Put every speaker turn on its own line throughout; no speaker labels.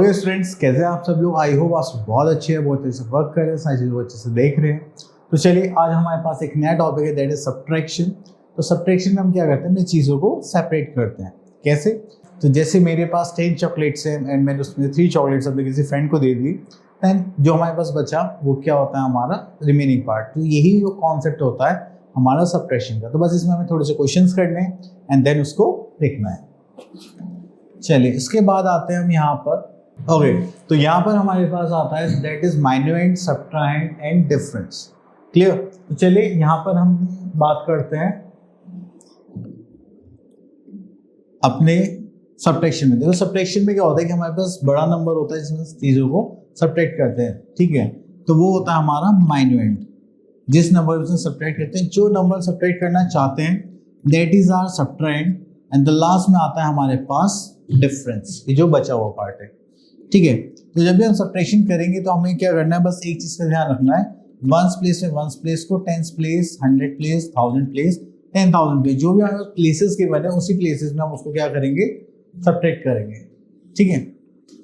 Okay students, कैसे हैं आप सब लोग। आई होप आप सब बहुत अच्छे हैं, बहुत अच्छे से वर्क कर रहे हैं, सारी चीज़ बहुत अच्छे से देख रहे हैं। तो चलिए आज हमारे पास एक नया टॉपिक है, दैट इज सब्ट्रैक्शन। तो सब्ट्रैक्शन में हम क्या करते हैं, अपनी चीज़ों को सेपरेट करते हैं। कैसे? तो जैसे मेरे पास 10 चॉकलेट्स हैं एंड मैंने उसमें 3 चॉकलेट्स अपने किसी फ्रेंड को दे दी, दैन जो हमारे पास बचा वो क्या होता है, हमारा रिमेनिंग पार्ट। तो यही जो कॉन्सेप्ट होता है हमारा सब्ट्रैक्शन का। तो बस इसमें हमें थोड़े से क्वेश्चंस करने हैं एंड देन उसको देखना है। चलिए इसके बाद आते हैं हम यहाँ पर। ओके, तो यहाँ पर हमारे पास आता है that is minuend, subtrahend and difference. Clear? तो चलिए यहाँ पर हम बात करते हैं अपने सब्ट्रैक्शन में। देखो सब्ट्रैक्शन में क्या होता है कि हमारे पास बड़ा नंबर होता है जिसमें चीज़ों को सब्ट्रैक्ट करते हैं, ठीक है। तो वो होता है हमारा माइन्यूएंड, जिस नंबर से सब्ट्रैक्ट करते हैं। जो नंबर सब्ट्रैक्ट करना चाहते हैं that is our subtrahend and the last में आता है हमारे पास डिफरेंस, ये जो बचा हुआ पार्ट है, ठीक है। तो जब भी हम सब्ट्रैक्शन करेंगे तो हमें क्या करना है, बस एक चीज़ का ध्यान रखना है, वंस प्लेस में वंस प्लेस को, tens place, 100 place, 1000 place, 10,000 place, जो भी हमारे प्लेसेस के बने उसी प्लेसेस में हम उसको क्या करेंगे, सब्ट्रैक्ट करेंगे, ठीक है।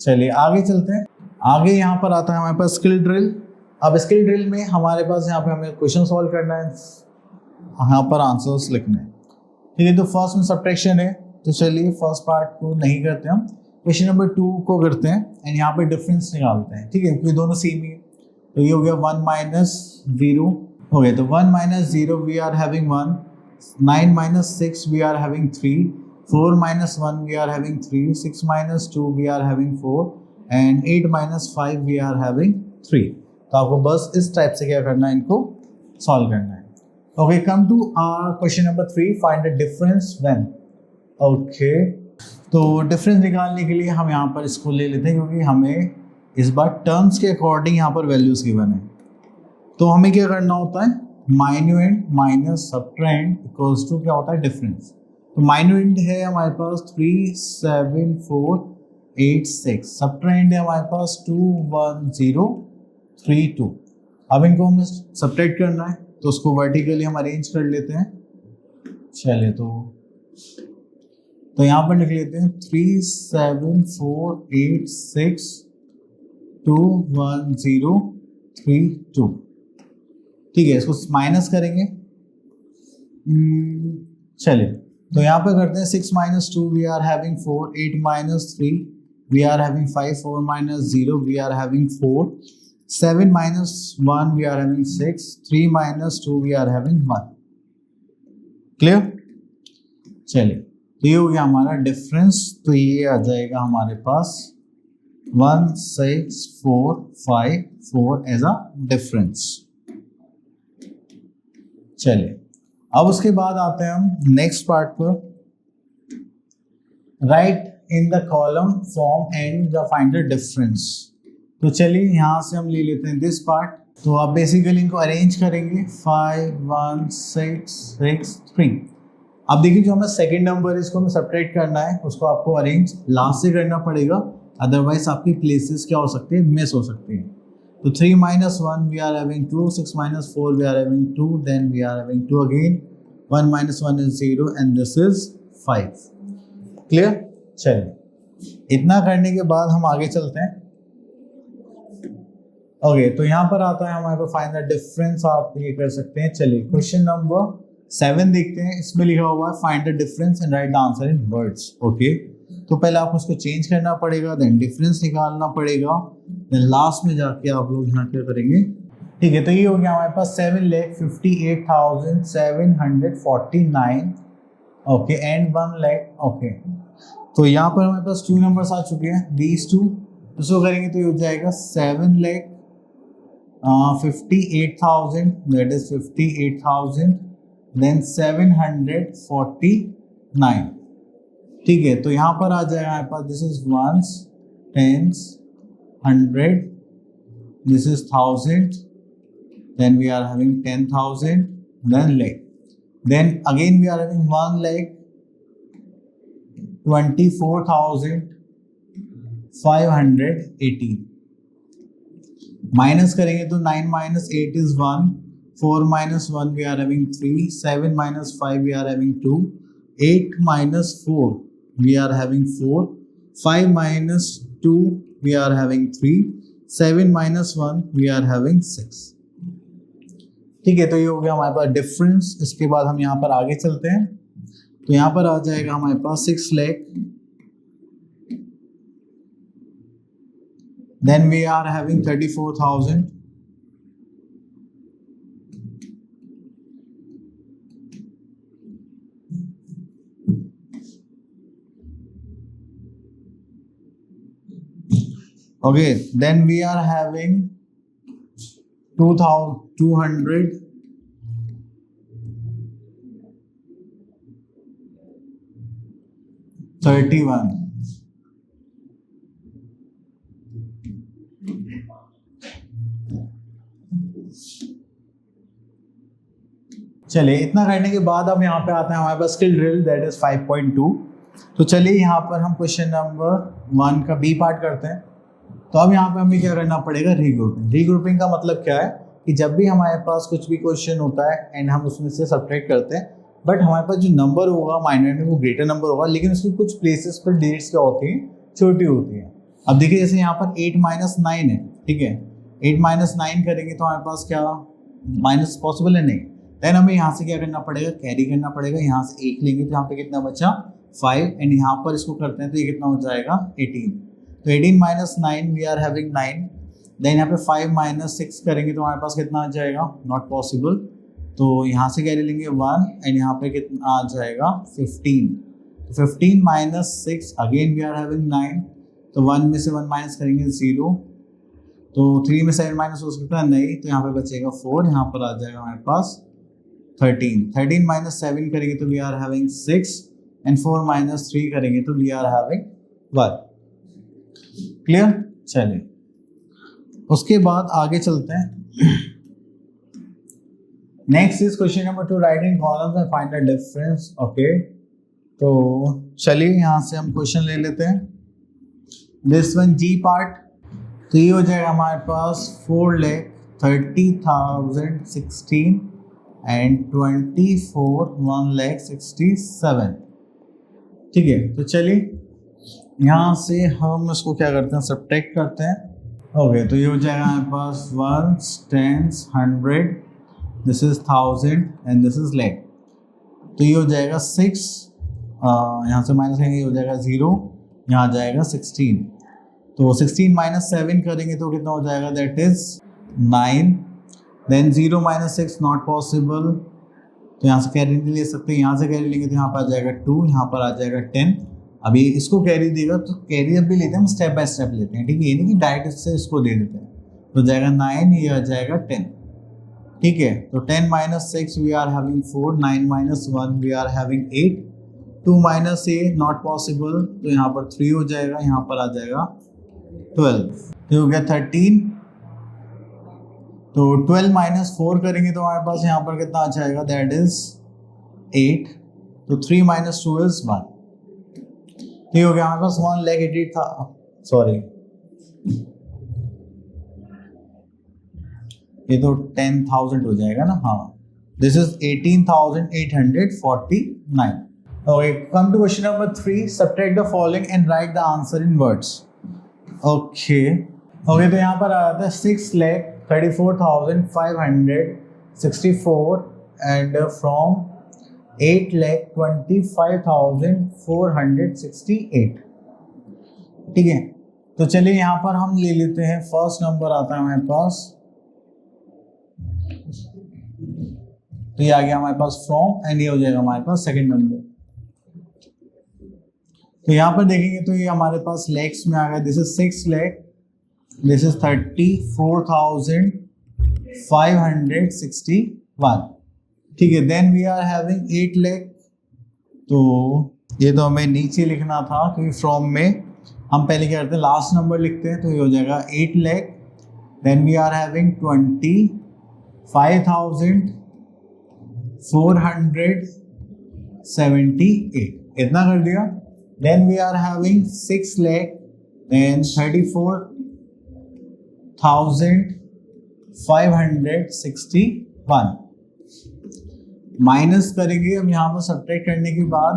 चलिए आगे चलते हैं। आगे यहाँ पर आता है हमारे पास स्किल ड्रिल। अब स्किल ड्रिल में हमारे पास यहाँ पे हमें क्वेश्चन सॉल्व करना है, यहाँ पर आंसर्स लिखने हैं, ठीक है। तो फर्स्ट में सब्ट्रैक्शन है, तो चलिए फर्स्ट पार्ट को नहीं करते हम, क्वेश्चन नंबर 2 को करते हैं एंड यहाँ पे डिफरेंस निकालते हैं, ठीक है, क्योंकि दोनों सेम ही है। तो ये हो गया 1 - 0 हो गया। तो 1 - 0 we are having 1, 9 - 6 we are having 3, 4 - 1 we are having 3, 6 - 2 we are having 4 and 8 - 5 we are having 3। तो आपको बस इस टाइप से क्या करना है, इनको सॉल्व करना है। Okay, come to our question number 3, find the difference when. Okay, तो डिफरेंस निकालने के लिए हम यहाँ पर इसको ले लेते हैं, क्योंकि हमें इस बार टर्म्स के अकॉर्डिंग यहाँ पर वैल्यूज गिवन है। तो हमें क्या करना होता है, minuend minus subtrahend equals to क्या होता है, डिफरेंस। तो माइन्यूएंड है हमारे पास 37486, सब्ट्राहेंड है हमारे पास 21032। अब इनको हमें सब्ट्रैक्ट करना है, तो उसको वर्टिकली हम अरेंज कर लेते हैं। चलिए तो यहाँ पर लिख लेते हैं 37486 21032, ठीक है। इसको माइनस करेंगे। चलिए तो यहाँ पे करते हैं 6 - 2 we are having 4, 8 - 3 we are having 5, 4 - 0 we are having 4, 7 - 1 we are having 6, 3 - 2 we are having 1। Clear? चलिए तो ये हो गया हमारा डिफरेंस। तो ये आ जाएगा हमारे पास 16454 एज अ डिफरेंस। चलिए अब उसके बाद आते हैं हम नेक्स्ट पार्ट पर। Right in the column form and the find the difference. तो चलिए यहाँ से हम ले लेते हैं दिस पार्ट। तो आप बेसिकली इनको अरेंज करेंगे 5 1 6 6 3। अब देखिए जो हमारा सेकंड नंबर है, इसको हमें सब्ट्रैक्ट करना है, उसको आपको अरेंज लास्ट से करना पड़ेगा, अदरवाइज आपकी प्लेसेस क्या हो सकते हैं, मिस हो सकते हैं। तो 3 - 1 we are having 2, 6 - 4 we are having 2, then we are having 2 again, 1 - 1 is 0 and this is 5। Clear? चलिए इतना करने के बाद हम आगे चलते हैं। ओके, तो यहाँ पर आता है हमारे पास फाइंड द डिफरेंस, आप ये कर सकते हैं। चलिए क्वेश्चन नंबर 7 देखते हैं। इसमें लिखा हुआ है find the difference and write the answer in words. Okay, तो पहले आपको उसको चेंज करना पड़ेगा, देन डिफरेंस निकालना पड़ेगा, देन लास्ट में जाके आप लोग यहाँ क्या करेंगे, ठीक है। तो ये हो गया हमारे पास 7,58,749, ओके, एंड 1 लाख। ओके, तो यहाँ पर हमारे पास 2 नंबर्स आ चुके हैं, दीज 2। उसको करेंगे तो ये हो जाएगा 7,58,000, दैट इज 58,000, देन 749, ठीक है। तो यहाँ पर आ जाएगा हमारे पास this is ones, tens, 100, this is 1000, then we are having 10,000, then lakh, then again we are having 1,24,518। Minus करेंगे तो 9 - 8 is 1, 4 - 1 we are having 3, 7 - 5 we are having 2, 8 - 4 we are having 4, 5 - 2 we are having 3, 7 minus 1 we are having 6. ठीक है, तो ये हो गया हमारे पास difference. इसके बाद हम यहाँ पर आगे चलते हैं, तो यहाँ पर आ जाएगा हमारे पास 6 lakh, then we are having 34,000, okay, then we are having 2,231. चलिए, इतना करने के बाद अब यहाँ पे आते हैं हमारे पास स्किल ड्रिल, दैट इज 5.2। तो चलिए यहाँ पर हम क्वेश्चन नंबर 1 का बी पार्ट करते हैं। तो अब यहाँ पे हमें क्या करना पड़ेगा, रीग्रुपिंग। रीग्रुपिंग का मतलब क्या है कि जब भी हमारे पास कुछ भी क्वेश्चन होता है एंड हम उसमें से सब्ट्रैक्ट करते हैं, बट हमारे पास जो नंबर होगा माइनर में वो ग्रेटर नंबर होगा, लेकिन उसकी कुछ प्लेसेस पर डिजिट्स क्या होती हैं, छोटी होती हैं। अब देखिए जैसे यहाँ पर 8 - 9 है, ठीक है, 8 - 9 करेंगे तो हमारे पास क्या माइनस पॉसिबल है, नहीं। देन हमें यहाँ से क्या करना पड़ेगा, कैरी करना पड़ेगा। यहाँ से 1 लेंगे तो यहाँ पे कितना बचा 5, एंड यहाँ पर इसको करते हैं तो ये कितना हो जाएगा 18। तो 18 - 9 वी आर हैविंग 9। देन यहाँ पे 5 - 6 करेंगे तो हमारे पास कितना आ जाएगा, नॉट पॉसिबल। तो यहाँ से कैरी लेंगे 1, एंड यहाँ पे कितना आ जाएगा 15। तो 15 - 6 अगेन वी आर हैविंग 9। तो 1 में से 1 माइनस करेंगे 0। तो 3 में 7 माइनस हो सकता है, नहीं। तो यहाँ पे बचेगा 4, यहाँ पर आ जाएगा हमारे पास 13। 13 - 7 करेंगे तो वी आर हैविंग 6, एंड 4 - 3 करेंगे तो वी आर हैविंग 1। क्लियर? चलिए, उसके बाद आगे चलते हैं। Next is question number 2, right in columns and find the difference. Okay, तो चलिए यहाँ से हम क्वेश्चन ले लेते हैं। दिस वन जी पार्ट, तो ये हो जाएगा हमारे पास 4,30,016 एंड 24 1,67। ठीक है, तो चलिए यहाँ से हम इसको क्या करते हैं, सब्ट्रैक्ट करते हैं। ओके, तो ये हो जाएगा हमारे पास 1s, 10s, 100, this is 1000 and this is lakh. तो ये हो जाएगा 6, यहाँ से माइनस करेंगे, ये हो जाएगा 0, यहाँ जाएगा 16। तो 16 - 7 करेंगे तो कितना हो जाएगा, that is 9। Then 0 - 6 not possible, तो यहाँ से कैरी नहीं ले सकते। यहाँ से कैरी लेंगे तो यहाँ पर आ जाएगा 2, यहाँ पर आ जाएगा 10। अभी इसको कैरी देगा तो कैरी अब भी लेते हैं, हम स्टेप बाय स्टेप लेते हैं, ठीक है, ये नहीं कि डायरेक्ट इससे इसको दे देते हैं। तो जाएगा 9, ये आ जाएगा 10। ठीक है, तो 10 - 6 we are having 4, 9 - 1 we are having 8, 2 - a not possible, तो यहाँ पर 3 हो जाएगा, यहाँ पर आ जाएगा 12। तो हो गया 13। तो 12 - 4 करेंगे तो हमारे पास यहाँ पर कितना आ जाएगा, दैट इज 8। तो 3 - 2 इज 1। ये हो गया हमारे पास 1,80,000 था, सॉरी ये तो 10,000 हो जाएगा ना, हाँ। This is 18,849। Okay, come to question number 3, subtract the following and write the answer in words. Okay, तो यहाँ पर आ जाता है 6,34,564 एंड फ्रॉम 8,25,468। ठीक है, तो चलिए यहाँ पर हम ले लेते हैं, फर्स्ट नंबर आता है हमारे पास, तो ये आ गया हमारे पास फ्रॉम, एंड ये हो जाएगा हमारे पास सेकंड नंबर। तो यहाँ पर देखेंगे तो ये हमारे पास लैक्स में आ गया, this is 6 lakh, this is 34,561। ठीक है, then we are having 8 lakh. तो ये तो हमें नीचे लिखना था क्योंकि फ्रॉम में हम पहले क्या करते हैं, लास्ट नंबर लिखते हैं, तो ये हो जाएगा 8 lakh. Then we are having 25,478, इतना कर दिया। Then we are having 6 lakh, then 34,561 minus करेंगे हम यहाँ पर सब्ट्रैक्ट करने के बाद,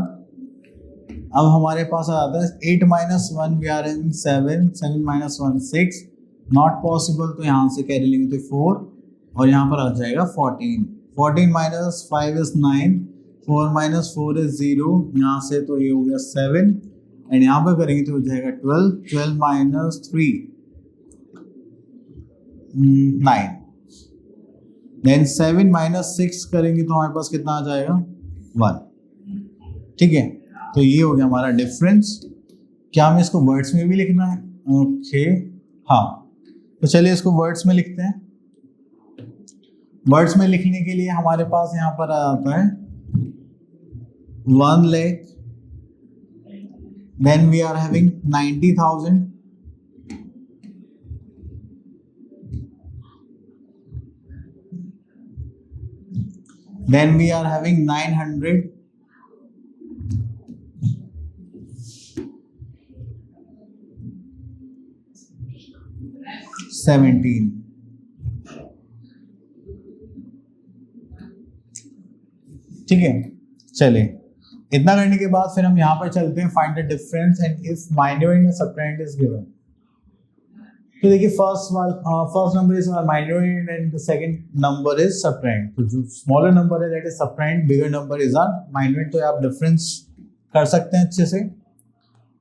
अब हमारे पास आ जाता है 8 minus 1 we are in 7, 7 minus 1 6, not possible, तो यहाँ से कैरी लेंगे तो 4 और यहाँ पर आ जाएगा 14, 14 माइनस 5 इज 9, 4 माइनस 4 इज 0, यहाँ से तो ये हो गया 7 एंड यहाँ पर करेंगे तो हो जाएगा 12, 12 माइनस 3 9, देन 7 माइनस 6 करेंगे तो हमारे पास कितना आ जाएगा 1। ठीक है, तो ये हो गया हमारा डिफरेंस। क्या हमें इसको वर्ड्स में भी लिखना है? ओके हाँ, तो चलिए इसको वर्ड्स में लिखते हैं। वर्ड्स में लिखने के लिए हमारे पास यहाँ पर आ जाता है 1 lakh, then we are having 90,000, then we are having 900, ठीक है। चलिए इतना करने के बाद फिर हम यहाँ पर चलते हैं find the difference and if minuend and subtrahend is given. तो देखिए first number is minuend and the second number is subtrahend. तो जो स्मॉलर नंबर है that is subtrahend, bigger number is are minuend. तो आप डिफरेंस कर सकते हैं अच्छे से।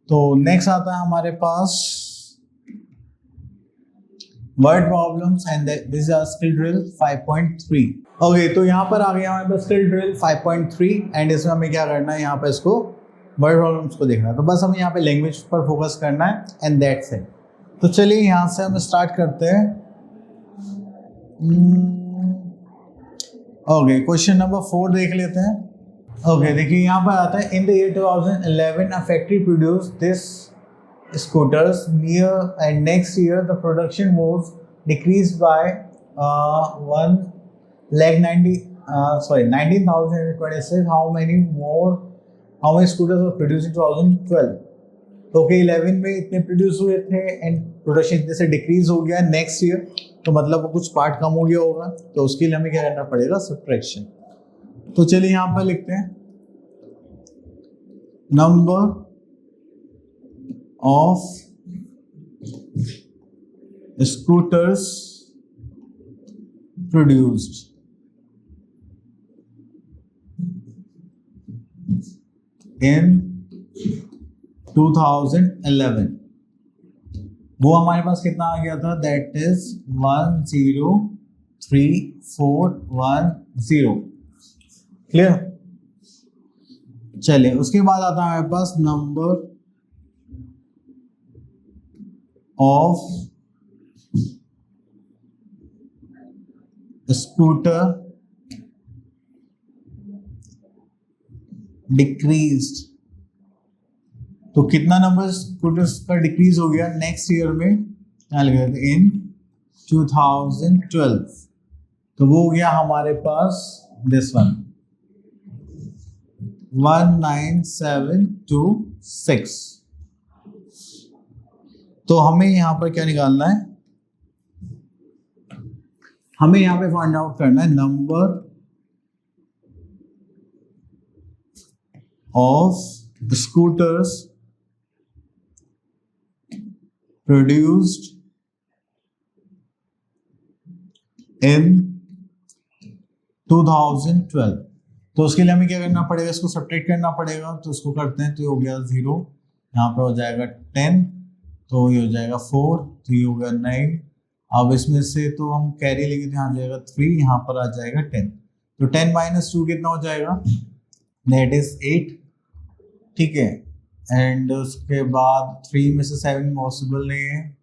तो नेक्स्ट आता है हमारे पास word problems and this are skill drill 5.3। Okay, तो यहाँ पर आ गया हमारे पास स्किल ड्रिल 5.3 एंड इसमें हमें क्या करना है, यहाँ पर इसको वर्ड प्रॉब्लम्स को देखना है। तो बस हमें यहाँ पे लैंग्वेज पर फोकस करना है एंड दैट्स इट। तो चलिए यहाँ से हम स्टार्ट करते हैं। ओके, क्वेश्चन नंबर 4 देख लेते हैं। ओके, देखिए यहाँ पर आता है in the year 2011 a factory produced this scooters near and next year the production was decreased by 19,026. How many scooters were produced in 2012? तो ओके 11 में इतने प्रोड्यूस हुए थे एंड प्रोडक्शन इतने से डिक्रीज हो गया नेक्स्ट ईयर, तो मतलब वो कुछ पार्ट कम हो गया होगा, तो उसके लिए हमें क्या करना पड़ेगा, सब्ट्रैक्शन। तो चलिए यहाँ पर लिखते हैं number of scooters produced in 2011, वो हमारे पास कितना आ गया था, दैट इज 103,410। क्लियर। चलिए उसके बाद आता है हमारे पास नंबर of scooter decreased। तो कितना नंबर स्कूटर्स का डिक्रीज हो गया नेक्स्ट ईयर में, इन 2012। तो वो हो गया हमारे पास दिस वन 19726। तो हमें यहां पर क्या निकालना है, हमें यहां पे फाइंड आउट करना है number of scooters produced in 2012। तो उसके लिए हमें क्या करना पड़ेगा, इसको सब्ट्रैक्ट करना पड़ेगा। तो इसको करते हैं, तो ये हो गया 0, यहाँ पे हो जाएगा 10, तो ये हो जाएगा 4, तो ये हो गया 9। अब इसमें से तो हम कैरी लेंगे तो यहाँ जाएगा 3, यहाँ पर आ जाएगा 10। तो 10 माइनस 2 कितना हो जाएगा, दैट इज 8। ठीक है, एंड उसके बाद 3 में से 7 पॉसिबल नहीं है।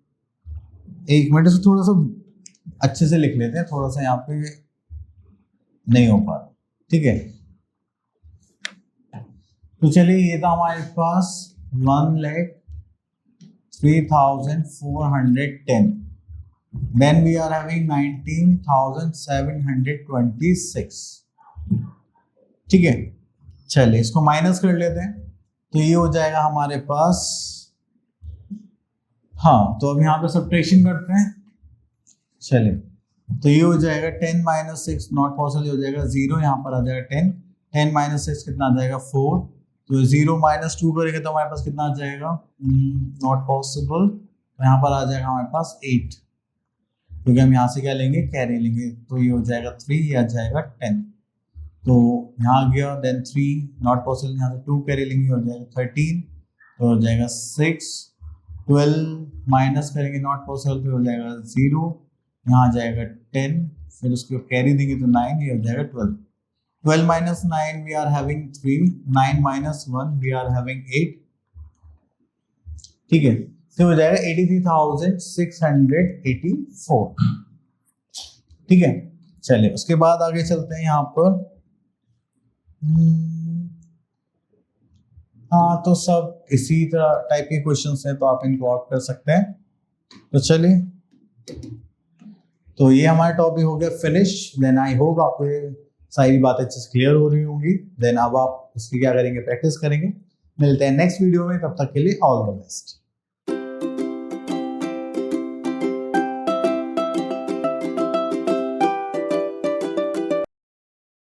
एक मिनट से थोड़ा सा अच्छे से लिख लेते हैं, थोड़ा सा यहाँ पे नहीं हो पा रहा। ठीक है, तो चलिए ये था हमारे पास 1,03,410। Then we are having 19,726। ठीक है, चलिए इसको माइनस कर लेते हैं। तो ये हो जाएगा हमारे पास, हाँ, तो अब यहाँ पे सब्ट्रैक्शन करते हैं। चलिए, तो ये हो जाएगा 10 माइनस 6 नॉट पॉसिबल, हो जाएगा 0, यहाँ पर आ जाएगा 10। 10 माइनस 6 कितना आ जाएगा 4, तो 0 - 2 करेंगे तो हमारे पास कितना आ जाएगा, नॉट पॉसिबल। तो यहाँ पर आ जाएगा हमारे पास 8, क्योंकि हम यहाँ से क्या लेंगे, कैरी लेंगे। तो ये हो जाएगा 3, ये आ जाएगा 10। तो यहाँ गया, देन 3 नॉट पॉसिबल, यहाँ से 2 कैरी लेंगे, हो जाएगा 13, तो हो जाएगा 6। 12 माइनस करेंगे नॉट पॉसिबल, तो हो जाएगा 0, यहाँ आ जाएगा 10, फिर उसको कैरी देंगे तो 9, ये हो जाएगा 12। 12 - 9 we are having 3, 9 - 1 we are having 8, ठीक है। तो हो जाएगा 83,684, ठीक है। चलिए उसके बाद आगे चलते हैं यहाँ पर। हाँ, तो सब इसी तरह टाइप के क्वेश्चंस हैं, तो आप इनको आउट कर सकते हैं। तो चलिए, तो ये हमारा टॉपिक हो गया फिनिश। देन आई होप आपको सारी बातें अच्छे से क्लियर हो रही होंगी। देन अब आप उसकी क्या करेंगे, प्रैक्टिस करेंगे। मिलते हैं नेक्स्ट वीडियो में, तब तक के लिए ऑल द बेस्ट।